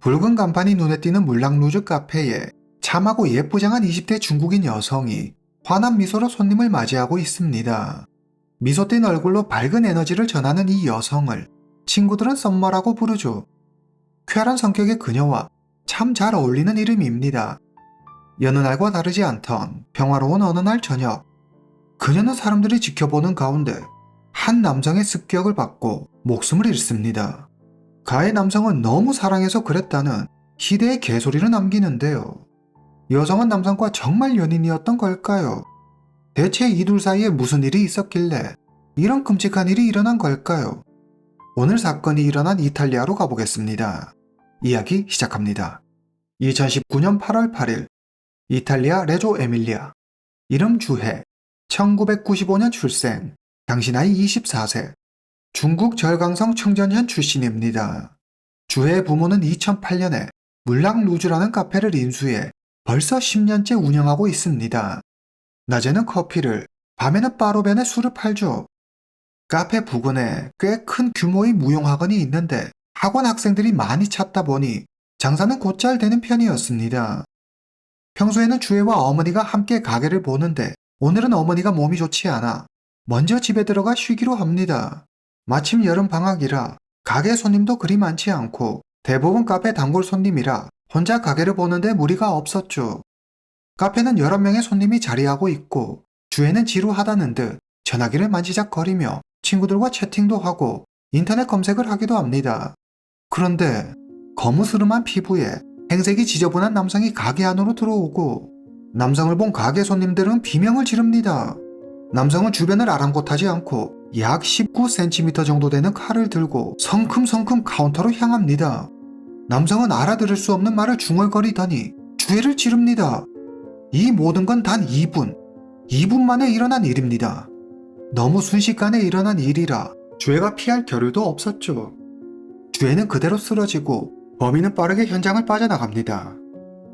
붉은 간판이 눈에 띄는 물랑루즈 카페에 참하고 예쁘장한 20대 중국인 여성이 환한 미소로 손님을 맞이하고 있습니다. 미소 띤 얼굴로 밝은 에너지를 전하는 이 여성을 친구들은 썸머라고 부르죠. 쾌활한 성격의 그녀와 참 잘 어울리는 이름입니다. 여느 날과 다르지 않던 평화로운 어느 날 저녁, 그녀는 사람들이 지켜보는 가운데 한 남성의 습격을 받고 목숨을 잃습니다. 가해 남성은 너무 사랑해서 그랬다는 희대의 개소리를 남기는데요. 여성은 남성과 정말 연인이었던 걸까요? 대체 이 둘 사이에 무슨 일이 있었길래 이런 끔찍한 일이 일어난 걸까요? 오늘 사건이 일어난 이탈리아로 가보겠습니다. 이야기 시작합니다. 2019년 8월 8일 이탈리아 레조 에밀리아. 이름 주해. 1995년 출생. 당시 나이 24세. 중국 절강성 청전현 출신입니다. 주해의 부모는 2008년에 물랑루즈라는 카페를 인수해 벌써 10년째 운영하고 있습니다. 낮에는 커피를, 밤에는 바로변에 술을 팔죠. 카페 부근에 꽤 큰 규모의 무용학원이 있는데 학원 학생들이 많이 찾다 보니 장사는 곧잘 되는 편이었습니다. 평소에는 주해와 어머니가 함께 가게를 보는데 오늘은 어머니가 몸이 좋지 않아 먼저 집에 들어가 쉬기로 합니다. 마침 여름 방학이라 가게 손님도 그리 많지 않고 대부분 카페 단골 손님이라 혼자 가게를 보는데 무리가 없었죠. 카페는 11명의 손님이 자리하고 있고 주해는 지루하다는 듯 전화기를 만지작거리며 친구들과 채팅도 하고 인터넷 검색을 하기도 합니다. 그런데 거무스름한 피부에 행색이 지저분한 남성이 가게 안으로 들어오고 남성을 본 가게 손님들은 비명을 지릅니다. 남성은 주변을 아랑곳하지 않고 약 19cm 정도 되는 칼을 들고 성큼성큼 카운터로 향합니다. 남성은 알아들을 수 없는 말을 중얼거리더니 주해를 찌릅니다. 이 모든 건 단 2분 만에 일어난 일입니다. 너무 순식간에 일어난 일이라 주해가 피할 겨를도 없었죠. 주해는 그대로 쓰러지고 범인은 빠르게 현장을 빠져나갑니다.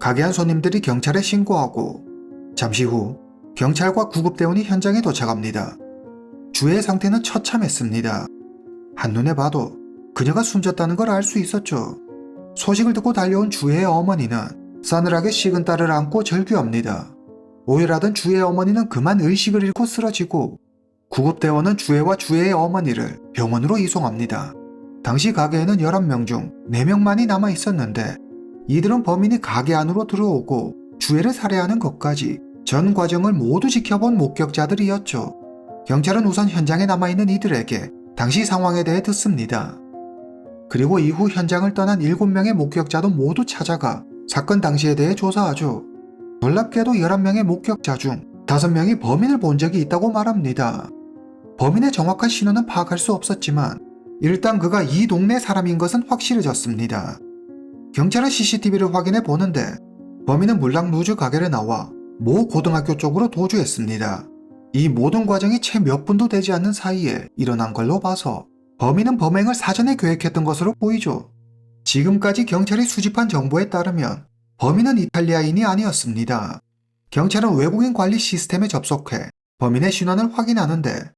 가게 안 손님들이 경찰에 신고하고 잠시 후 경찰과 구급대원이 현장에 도착합니다. 주해의 상태는 처참했습니다. 한눈에 봐도 그녀가 숨졌다는 걸 알 수 있었죠. 소식을 듣고 달려온 주해의 어머니는 싸늘하게 식은 딸을 안고 절규합니다. 오열하던 주해의 어머니는 그만 의식을 잃고 쓰러지고 구급대원은 주해와 주해의 어머니를 병원으로 이송합니다. 당시 가게에는 11명 중 4명만이 남아 있었는데 이들은 범인이 가게 안으로 들어오고 주해를 살해하는 것까지 전 과정을 모두 지켜본 목격자들이었죠. 경찰은 우선 현장에 남아있는 이들에게 당시 상황에 대해 듣습니다. 그리고 이후 현장을 떠난 7명의 목격자도 모두 찾아가 사건 당시에 대해 조사하죠. 놀랍게도 11명의 목격자 중 5명이 범인을 본 적이 있다고 말합니다. 범인의 정확한 신원은 파악할 수 없었지만 일단 그가 이 동네 사람인 것은 확실해졌습니다. 경찰은 CCTV를 확인해 보는데 범인은 물랑루즈 가게를 나와 모 고등학교 쪽으로 도주했습니다. 이 모든 과정이 채 몇 분도 되지 않는 사이에 일어난 걸로 봐서 범인은 범행을 사전에 계획했던 것으로 보이죠. 지금까지 경찰이 수집한 정보에 따르면 범인은 이탈리아인이 아니었습니다. 경찰은 외국인 관리 시스템에 접속해 범인의 신원을 확인하는데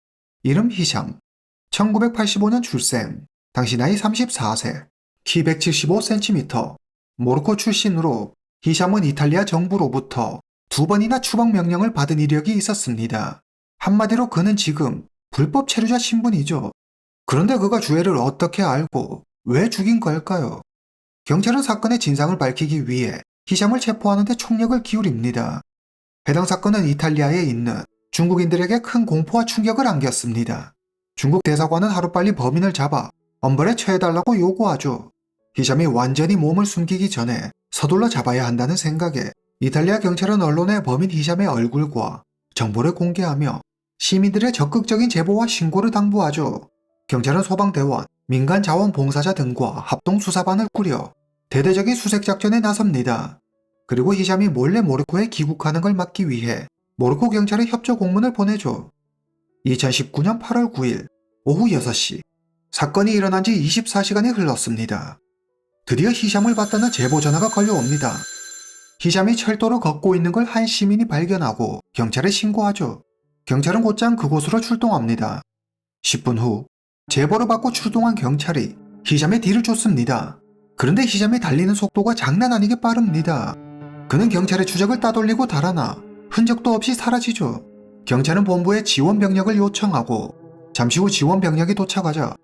이름 히샴, 1985년 출생, 당시 나이 34세, 키 175cm, 모로코 출신으로 히샴은 이탈리아 정부로부터 2번이나 추방 명령을 받은 이력이 있었습니다. 한마디로 그는 지금 불법 체류자 신분이죠. 그런데 그가 주해를 어떻게 알고 왜 죽인 걸까요? 경찰은 사건의 진상을 밝히기 위해 히샴을 체포하는 데 총력을 기울입니다. 해당 사건은 이탈리아에 있는 중국인들에게 큰 공포와 충격을 안겼습니다. 중국 대사관은 하루빨리 범인을 잡아 엄벌에 처해달라고 요구하죠. 히샴이 완전히 몸을 숨기기 전에 서둘러 잡아야 한다는 생각에 이탈리아 경찰은 언론에 범인 히샴의 얼굴과 정보를 공개하며 시민들의 적극적인 제보와 신고를 당부하죠. 경찰은 소방대원, 민간자원봉사자 등과 합동수사반을 꾸려 대대적인 수색작전에 나섭니다. 그리고 히샴이 몰래 모로코에 귀국하는 걸 막기 위해 모로코 경찰에 협조 공문을 보내죠. 2019년 8월 9일 오후 6시 사건이 일어난 지 24시간이 흘렀습니다. 드디어 히샴을 봤다는 제보 전화가 걸려옵니다. 히샴이 철도로 걷고 있는 걸 한 시민이 발견하고 경찰에 신고하죠. 경찰은 곧장 그곳으로 출동합니다. 10분 후 제보를 받고 출동한 경찰이 희잠의 뒤를 쫓습니다. 그런데 희잠이 달리는 속도가 장난 아니게 빠릅니다. 그는 경찰의 추적을 따돌리고 달아나 흔적도 없이 사라지죠. 경찰은 본부에 지원 병력을 요청하고 잠시 후 지원 병력이 도착하자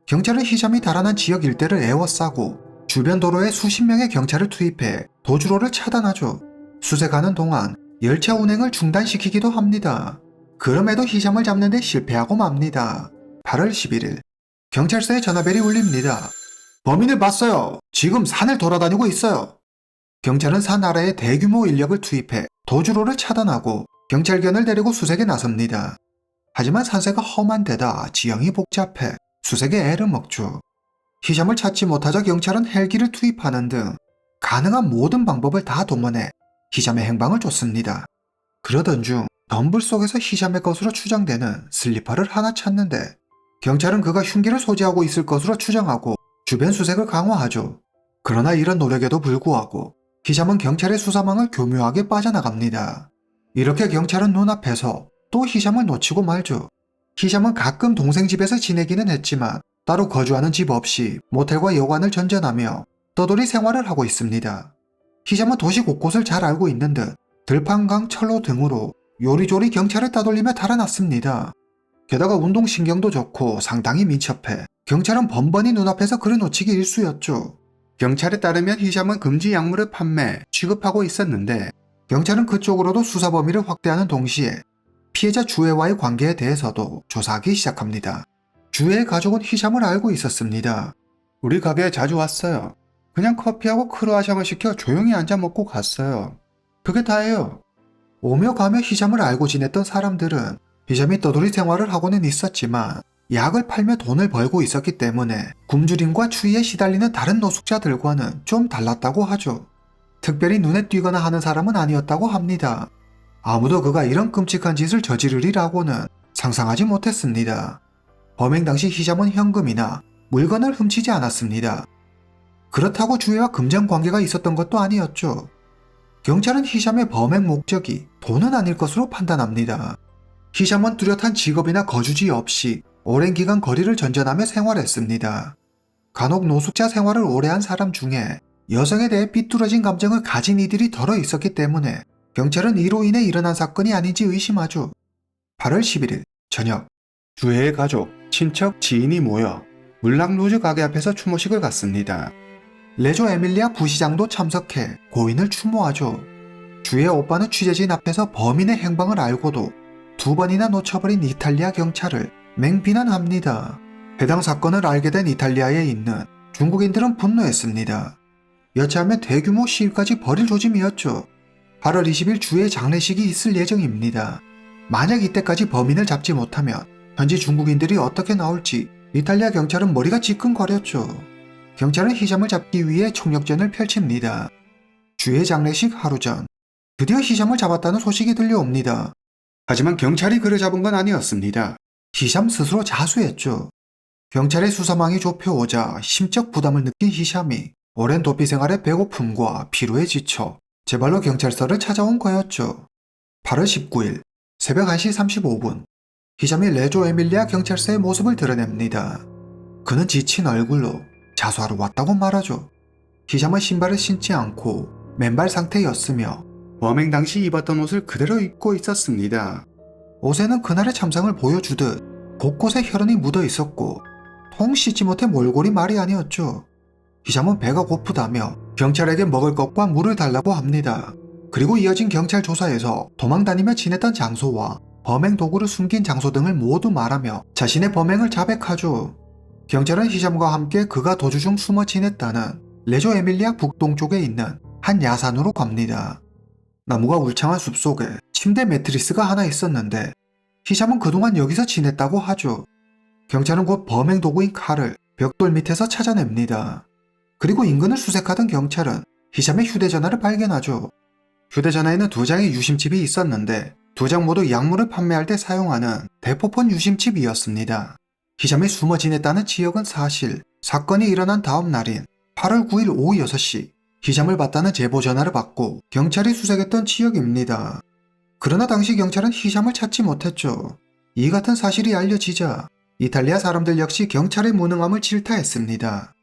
경찰은 희잠이 달아난 지역 일대를 에워싸고 주변 도로에 수십 명의 경찰을 투입해 도주로를 차단하죠. 수색하는 동안 열차 운행을 중단시키기도 합니다. 그럼에도 희잠을 잡는 데 실패하고 맙니다. 8월 11일 경찰서에 전화벨이 울립니다. 범인을 봤어요. 지금 산을 돌아다니고 있어요. 경찰은 산 아래에 대규모 인력을 투입해 도주로를 차단하고 경찰견을 데리고 수색에 나섭니다. 하지만 산세가 험한 데다 지형이 복잡해 수색에 애를 먹죠. 희잠을 찾지 못하자 경찰은 헬기를 투입하는 등 가능한 모든 방법을 다 동원해 희잠의 행방을 쫓습니다. 그러던 중 덤불 속에서 희잠의 것으로 추정되는 슬리퍼를 하나 찾는데 경찰은 그가 흉기를 소지하고 있을 것으로 추정하고 주변 수색을 강화하죠. 그러나 이런 노력에도 불구하고 희잠은 경찰의 수사망을 교묘하게 빠져나갑니다. 이렇게 경찰은 눈앞에서 또 희잠을 놓치고 말죠. 희잠은 가끔 동생 집에서 지내기는 했지만 따로 거주하는 집 없이 모텔과 여관을 전전하며 떠돌이 생활을 하고 있습니다. 희잠은 도시 곳곳을 잘 알고 있는 듯 들판강 철로 등으로 요리조리 경찰을 따돌리며 달아났습니다. 게다가 운동신경도 좋고 상당히 민첩해 경찰은 번번이 눈앞에서 그를 놓치기 일쑤였죠. 경찰에 따르면 희잠은 금지 약물을 판매, 취급하고 있었는데 경찰은 그쪽으로도 수사 범위를 확대하는 동시에 피해자 주애와의 관계에 대해서도 조사하기 시작합니다. 주애의 가족은 희잠을 알고 있었습니다. 우리 가게에 자주 왔어요. 그냥 커피하고 크루아상을 시켜 조용히 앉아 먹고 갔어요. 그게 다예요. 오며 가며 희잠을 알고 지냈던 사람들은 희잠이 떠돌이 생활을 하고는 있었지만 약을 팔며 돈을 벌고 있었기 때문에 굶주림과 추위에 시달리는 다른 노숙자들과는 좀 달랐다고 하죠. 특별히 눈에 띄거나 하는 사람은 아니었다고 합니다. 아무도 그가 이런 끔찍한 짓을 저지르리라고는 상상하지 못했습니다. 범행 당시 희잠은 현금이나 물건을 훔치지 않았습니다. 그렇다고 주애와 금전 관계가 있었던 것도 아니었죠. 경찰은 희잠의 범행 목적이 돈은 아닐 것으로 판단합니다. 희잠은 뚜렷한 직업이나 거주지 없이 오랜 기간 거리를 전전하며 생활했습니다. 간혹 노숙자 생활을 오래 한 사람 중에 여성에 대해 삐뚤어진 감정을 가진 이들이 덜어 있었기 때문에 경찰은 이로 인해 일어난 사건이 아닌지 의심하죠. 8월 11일 저녁 주애의 가족, 친척, 지인이 모여 물랑루즈 가게 앞에서 추모식을 갖습니다. 레조 에밀리아 부시장도 참석해 고인을 추모하죠. 주애의 오빠는 취재진 앞에서 범인의 행방을 알고도 2번이나 놓쳐버린 이탈리아 경찰을 맹비난합니다. 해당 사건을 알게 된 이탈리아에 있는 중국인들은 분노했습니다. 여차하면 대규모 시위까지 벌일 조짐이었죠. 8월 20일 주애 장례식이 있을 예정입니다. 만약 이때까지 범인을 잡지 못하면 현지 중국인들이 어떻게 나올지 이탈리아 경찰은 머리가 지끈거렸죠. 경찰은 희잠을 잡기 위해 총력전을 펼칩니다. 주애 장례식 하루 전 드디어 희잠을 잡았다는 소식이 들려옵니다. 하지만 경찰이 그를 잡은 건 아니었습니다. 희잠 스스로 자수했죠. 경찰의 수사망이 좁혀오자 심적 부담을 느낀 희잠이 오랜 도피 생활의 배고픔과 피로에 지쳐 제발로 경찰서를 찾아온 거였죠. 8월 19일 새벽 1시 35분 희잠이 레조 에밀리아 경찰서의 모습을 드러냅니다. 그는 지친 얼굴로 자수하러 왔다고 말하죠. 희잠은 신발을 신지 않고 맨발 상태였으며 범행 당시 입었던 옷을 그대로 입고 있었습니다. 옷에는 그날의 참상을 보여주듯 곳곳에 혈흔이 묻어 있었고 통 씻지 못해 몰골이 말이 아니었죠. 희잠은 배가 고프다며 경찰에게 먹을 것과 물을 달라고 합니다. 그리고 이어진 경찰 조사에서 도망다니며 지냈던 장소와 범행 도구를 숨긴 장소 등을 모두 말하며 자신의 범행을 자백하죠. 경찰은 희잠과 함께 그가 도주 중 숨어 지냈다는 레조 에밀리아 북동쪽에 있는 한 야산으로 갑니다. 나무가 울창한 숲속에 침대 매트리스가 하나 있었는데 희잠은 그동안 여기서 지냈다고 하죠. 경찰은 곧 범행 도구인 칼을 벽돌 밑에서 찾아냅니다. 그리고 인근을 수색하던 경찰은 희잠의 휴대전화를 발견하죠. 휴대전화에는 2장의 유심칩이 있었는데 2장 모두 약물을 판매할 때 사용하는 대포폰 유심칩이었습니다. 희잠이 숨어 지냈다는 지역은 사실 사건이 일어난 다음 날인 8월 9일 오후 6시 희잠을 봤다는 제보 전화를 받고 경찰이 수색했던 지역입니다. 그러나 당시 경찰은 희잠을 찾지 못했죠. 이 같은 사실이 알려지자 이탈리아 사람들 역시 경찰의 무능함을 질타했습니다.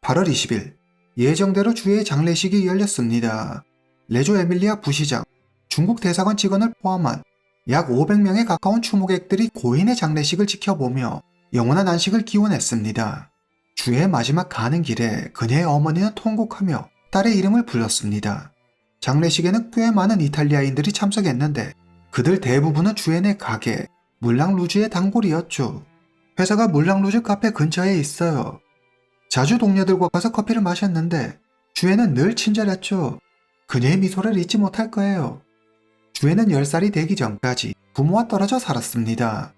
8월 20일 예정대로 주의 장례식이 열렸습니다. 레조 에밀리아 부시장, 중국 대사관 직원을 포함한 약 500명에 가까운 추모객들이 고인의 장례식을 지켜보며 영원한 안식을 기원했습니다. 주의 마지막 가는 길에 그녀의 어머니는 통곡하며 딸의 이름을 불렀습니다. 장례식에는 꽤 많은 이탈리아인들이 참석했는데 그들 대부분은 주엔의 가게 물랑루즈의 단골이었죠. 회사가 물랑루즈 카페 근처에 있어요. 자주 동료들과 가서 커피를 마셨는데 주엔은 늘 친절했죠. 그녀의 미소를 잊지 못할 거예요. 주애는 10살이 되기 전까지 부모와 떨어져 살았습니다.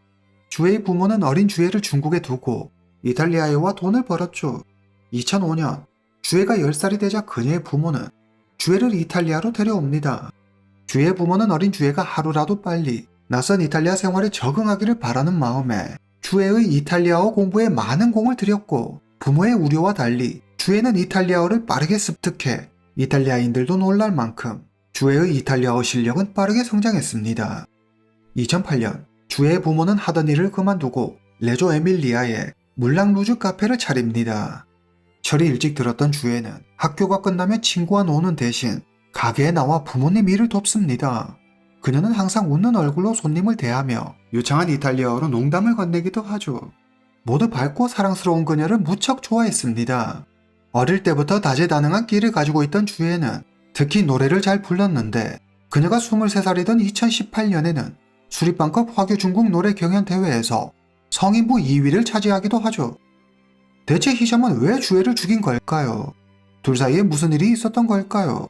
주애의 부모는 어린 주애를 중국에 두고 이탈리아에 와 돈을 벌었죠. 2005년 주애가 10살이 되자 그녀의 부모는 주애를 이탈리아로 데려옵니다. 주애의 부모는 어린 주애가 하루라도 빨리 낯선 이탈리아 생활에 적응하기를 바라는 마음에 주애의 이탈리아어 공부에 많은 공을 들였고 부모의 우려와 달리 주애는 이탈리아어를 빠르게 습득해 이탈리아인들도 놀랄 만큼 주애의 이탈리아어 실력은 빠르게 성장했습니다. 2008년 주애의 부모는 하던 일을 그만두고 레조 에밀리아에 물랑루즈 카페를 차립니다. 철이 일찍 들었던 주애는 학교가 끝나면 친구와 노는 대신 가게에 나와 부모님 일을 돕습니다. 그녀는 항상 웃는 얼굴로 손님을 대하며 유창한 이탈리아어로 농담을 건네기도 하죠. 모두 밝고 사랑스러운 그녀를 무척 좋아했습니다. 어릴 때부터 다재다능한 끼를 가지고 있던 주애는 특히 노래를 잘 불렀는데 그녀가 23살이던 2018년에는 수립반컵 화교 중국 노래 경연 대회에서 성인부 2위를 차지하기도 하죠. 대체 희샴은 왜 주애를 죽인 걸까요? 둘 사이에 무슨 일이 있었던 걸까요?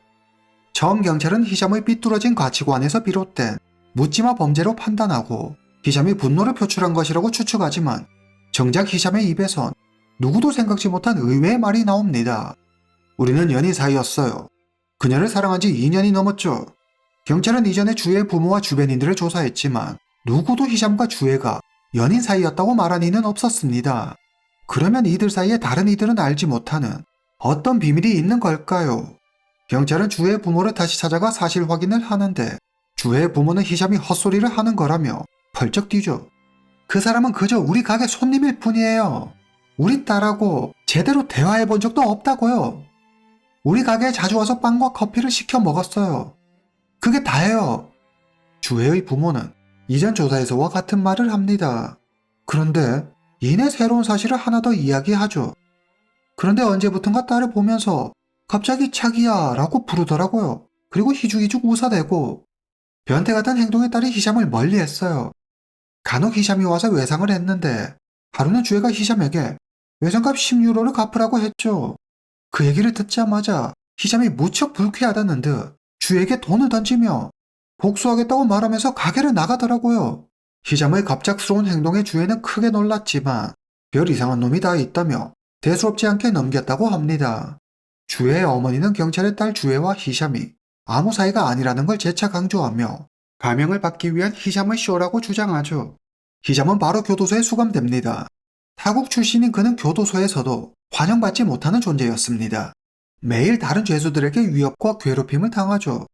처음 경찰은 희샴의 삐뚤어진 가치관에서 비롯된 묻지마 범죄로 판단하고 희샴이 분노를 표출한 것이라고 추측하지만 정작 희샴의 입에선 누구도 생각지 못한 의외의 말이 나옵니다. 우리는 연인 사이였어요. 그녀를 사랑한 지 2년이 넘었죠. 경찰은 이전에 주애의 부모와 주변인들을 조사했지만 누구도 희샴과 주애가 연인 사이였다고 말한 이는 없었습니다. 그러면 이들 사이에 다른 이들은 알지 못하는 어떤 비밀이 있는 걸까요? 경찰은 주애의 부모를 다시 찾아가 사실 확인을 하는데 주애의 부모는 희샴이 헛소리를 하는 거라며 펄쩍 뛰죠. 그 사람은 그저 우리 가게 손님일 뿐이에요. 우리 딸하고 제대로 대화해 본 적도 없다고요. 우리 가게에 자주 와서 빵과 커피를 시켜 먹었어요. 그게 다예요. 주애의 부모는 이전 조사에서와 같은 말을 합니다. 그런데 이내 새로운 사실을 하나 더 이야기하죠. 그런데 언제부턴가 딸을 보면서 갑자기 자기야 라고 부르더라고요. 그리고 희죽희죽 웃어대고 변태 같은 행동에 딸이 희샴을 멀리했어요. 간혹 희샴이 와서 외상을 했는데 하루는 주애가 희샴에게 외상값 10유로를 갚으라고 했죠. 그 얘기를 듣자마자 희샴이 무척 불쾌하다는 듯 주애에게 돈을 던지며 복수하겠다고 말하면서 가게를 나가더라고요. 희샴의 갑작스러운 행동에 주애는 크게 놀랐지만 별 이상한 놈이 다 있다며 대수롭지 않게 넘겼다고 합니다. 주애의 어머니는 경찰의 딸 주애와 희샴이 아무 사이가 아니라는 걸 재차 강조하며 감형을 받기 위한 희샴의 쇼라고 주장하죠. 희샴은 바로 교도소에 수감됩니다. 타국 출신인 그는 교도소에서도 환영받지 못하는 존재였습니다. 매일 다른 죄수들에게 위협과 괴롭힘을 당하죠.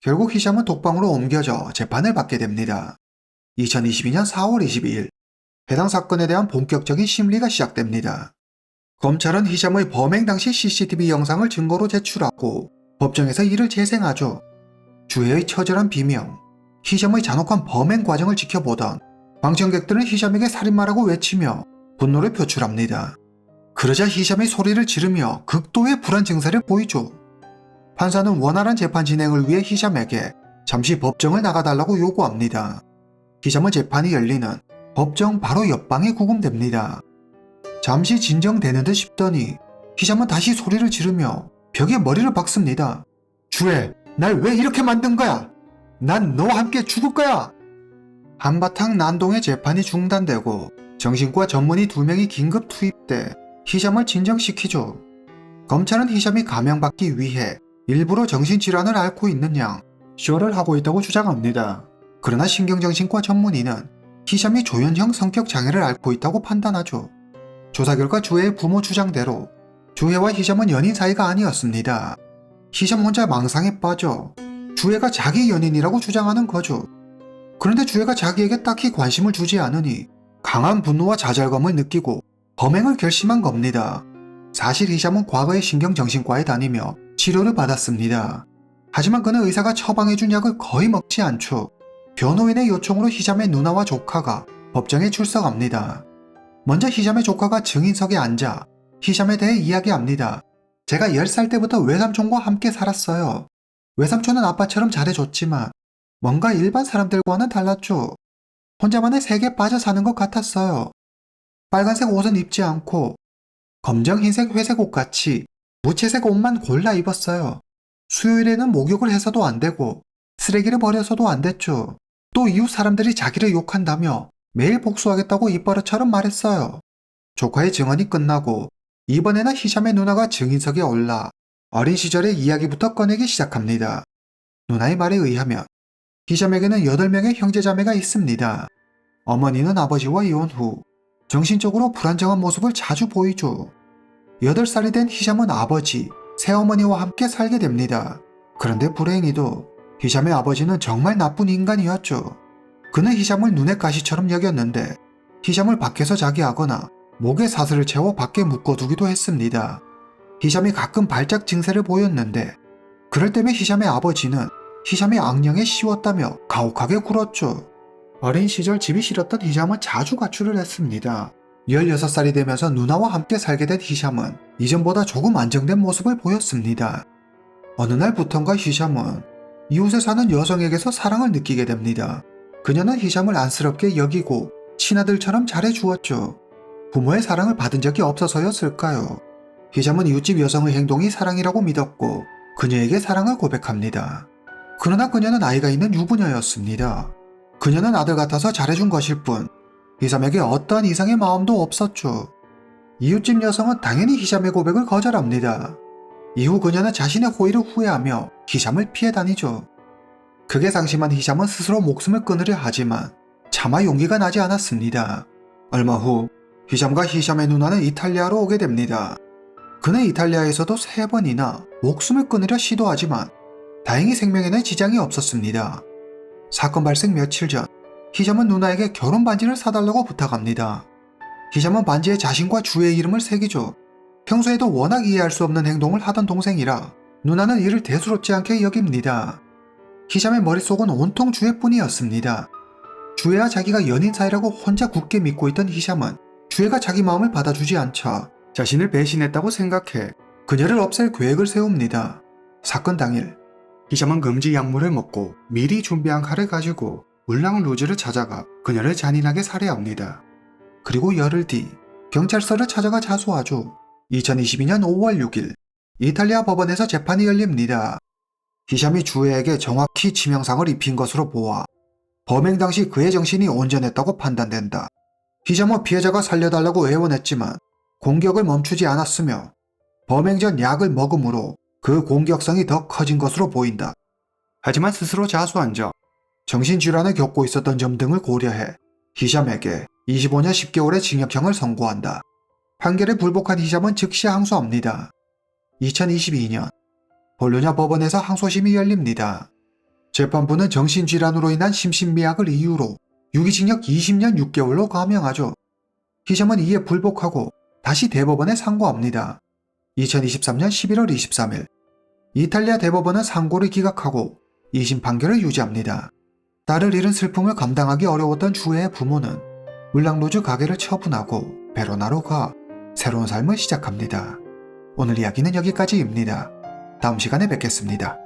결국 희샴은 독방으로 옮겨져 재판을 받게 됩니다. 2022년 4월 22일 해당 사건에 대한 본격적인 심리가 시작됩니다. 검찰은 희샴의 범행 당시 CCTV 영상을 증거로 제출하고 법정에서 이를 재생하죠. 주애의 처절한 비명, 희샴의 잔혹한 범행 과정을 지켜보던 방청객들은 희샴에게 살인마라고 외치며 분노를 표출합니다. 그러자 희샴이 소리를 지르며 극도의 불안 증세를 보이죠. 판사는 원활한 재판 진행을 위해 희샴에게 잠시 법정을 나가달라고 요구합니다. 희샴은 재판이 열리는 법정 바로 옆방에 구금됩니다. 잠시 진정되는 듯 싶더니 희샴은 다시 소리를 지르며 벽에 머리를 박습니다. 주애, 날 왜 이렇게 만든 거야? 난 너와 함께 죽을 거야! 한바탕 난동의 재판이 중단되고 정신과 전문의 2명이 긴급 투입돼 희샴을 진정시키죠. 검찰은 희샴이 감형받기 위해 일부러 정신질환을 앓고 있는 양 쇼를 하고 있다고 주장합니다. 그러나 신경정신과 전문의는 희샴이 조현형 성격장애를 앓고 있다고 판단하죠. 조사 결과 주애의 부모 주장대로 주애와 희샴은 연인 사이가 아니었습니다. 희샴 혼자 망상에 빠져 주애가 자기 연인이라고 주장하는 거죠. 그런데 주애가 자기에게 딱히 관심을 주지 않으니 강한 분노와 좌절감을 느끼고 범행을 결심한 겁니다. 사실 희샴은 과거에 신경정신과에 다니며 치료를 받았습니다. 하지만 그는 의사가 처방해준 약을 거의 먹지 않죠. 변호인의 요청으로 희샴의 누나와 조카가 법정에 출석합니다. 먼저 희샴의 조카가 증인석에 앉아 희샴에 대해 이야기합니다. 제가 10살 때부터 외삼촌과 함께 살았어요. 외삼촌은 아빠처럼 잘해줬지만 뭔가 일반 사람들과는 달랐죠. 혼자만의 세계에 빠져 사는 것 같았어요. 빨간색 옷은 입지 않고 검정, 흰색, 회색 옷같이 무채색 옷만 골라 입었어요. 수요일에는 목욕을 해서도 안 되고 쓰레기를 버려서도 안 됐죠. 또 이웃 사람들이 자기를 욕한다며 매일 복수하겠다고 입버릇처럼 말했어요. 조카의 증언이 끝나고 이번에는 희샴의 누나가 증인석에 올라 어린 시절의 이야기부터 꺼내기 시작합니다. 누나의 말에 의하면 희샴에게는 8명의 형제자매가 있습니다. 어머니는 아버지와 이혼 후 정신적으로 불안정한 모습을 자주 보이죠. 8살이 된 희샴은 아버지, 새어머니와 함께 살게 됩니다. 그런데 불행히도 희샴의 아버지는 정말 나쁜 인간이었죠. 그는 희샴을 눈의 가시처럼 여겼는데 희샴을 밖에서 자게 하거나 목에 사슬을 채워 밖에 묶어두기도 했습니다. 희샴이 가끔 발작 증세를 보였는데 그럴 때면 희샴의 아버지는 희샴의 악령에 씌웠다며 가혹하게 굴었죠. 어린 시절 집이 싫었던 희샴은 자주 가출을 했습니다. 16살이 되면서 누나와 함께 살게 된 희샴은 이전보다 조금 안정된 모습을 보였습니다. 어느 날부턴가 희샴은 이웃에 사는 여성에게서 사랑을 느끼게 됩니다. 그녀는 희샴을 안쓰럽게 여기고 친아들처럼 잘해주었죠. 부모의 사랑을 받은 적이 없어서였을까요? 희샴은 이웃집 여성의 행동이 사랑이라고 믿었고 그녀에게 사랑을 고백합니다. 그러나 그녀는 아이가 있는 유부녀였습니다. 그녀는 아들 같아서 잘해준 것일 뿐 희샴에게 어떠한 이상의 마음도 없었죠. 이웃집 여성은 당연히 희샴의 고백을 거절합니다. 이후 그녀는 자신의 호의를 후회하며 희샴을 피해 다니죠. 그게 상심한 희샴은 스스로 목숨을 끊으려 하지만 차마 용기가 나지 않았습니다. 얼마 후 희샴과 희샴의 누나는 이탈리아로 오게 됩니다. 그는 이탈리아에서도 3번이나 목숨을 끊으려 시도하지만 다행히 생명에는 지장이 없었습니다. 사건 발생 며칠 전 희샴은 누나에게 결혼 반지를 사달라고 부탁합니다. 희샴은 반지에 자신과 주의 이름을 새기죠. 평소에도 워낙 이해할 수 없는 행동을 하던 동생이라 누나는 이를 대수롭지 않게 여깁니다. 희샴의 머릿속은 온통 주애뿐이었습니다. 주애와 자기가 연인 사이라고 혼자 굳게 믿고 있던 희샴은 주애가 자기 마음을 받아주지 않자 자신을 배신했다고 생각해 그녀를 없앨 계획을 세웁니다. 사건 당일 희샴은 금지 약물을 먹고 미리 준비한 칼을 가지고 물랑 루즈를 찾아가 그녀를 잔인하게 살해합니다. 그리고 열흘 뒤 경찰서를 찾아가 자수하죠. 2022년 5월 6일 이탈리아 법원에서 재판이 열립니다. 희샴이 주애에게 정확히 치명상을 입힌 것으로 보아 범행 당시 그의 정신이 온전했다고 판단된다. 희샴은 피해자가 살려달라고 애원했지만 공격을 멈추지 않았으며 범행 전 약을 먹음으로 그 공격성이 더 커진 것으로 보인다. 하지만 스스로 자수한 점, 정신질환을 겪고 있었던 점 등을 고려해 희샴에게 25년 10개월의 징역형을 선고한다. 판결에 불복한 희샴은 즉시 항소합니다. 2022년 볼로냐 법원에서 항소심이 열립니다. 재판부는 정신질환으로 인한 심신미약을 이유로 유기징역 20년 6개월로 감형하죠. 희샴은 이에 불복하고 다시 대법원에 상고합니다. 2023년 11월 23일 이탈리아 대법원은 상고를 기각하고 2심 판결을 유지합니다. 딸을 잃은 슬픔을 감당하기 어려웠던 주애의 부모는 물랑루즈 가게를 처분하고 베로나로 가 새로운 삶을 시작합니다. 오늘 이야기는 여기까지입니다. 다음 시간에 뵙겠습니다.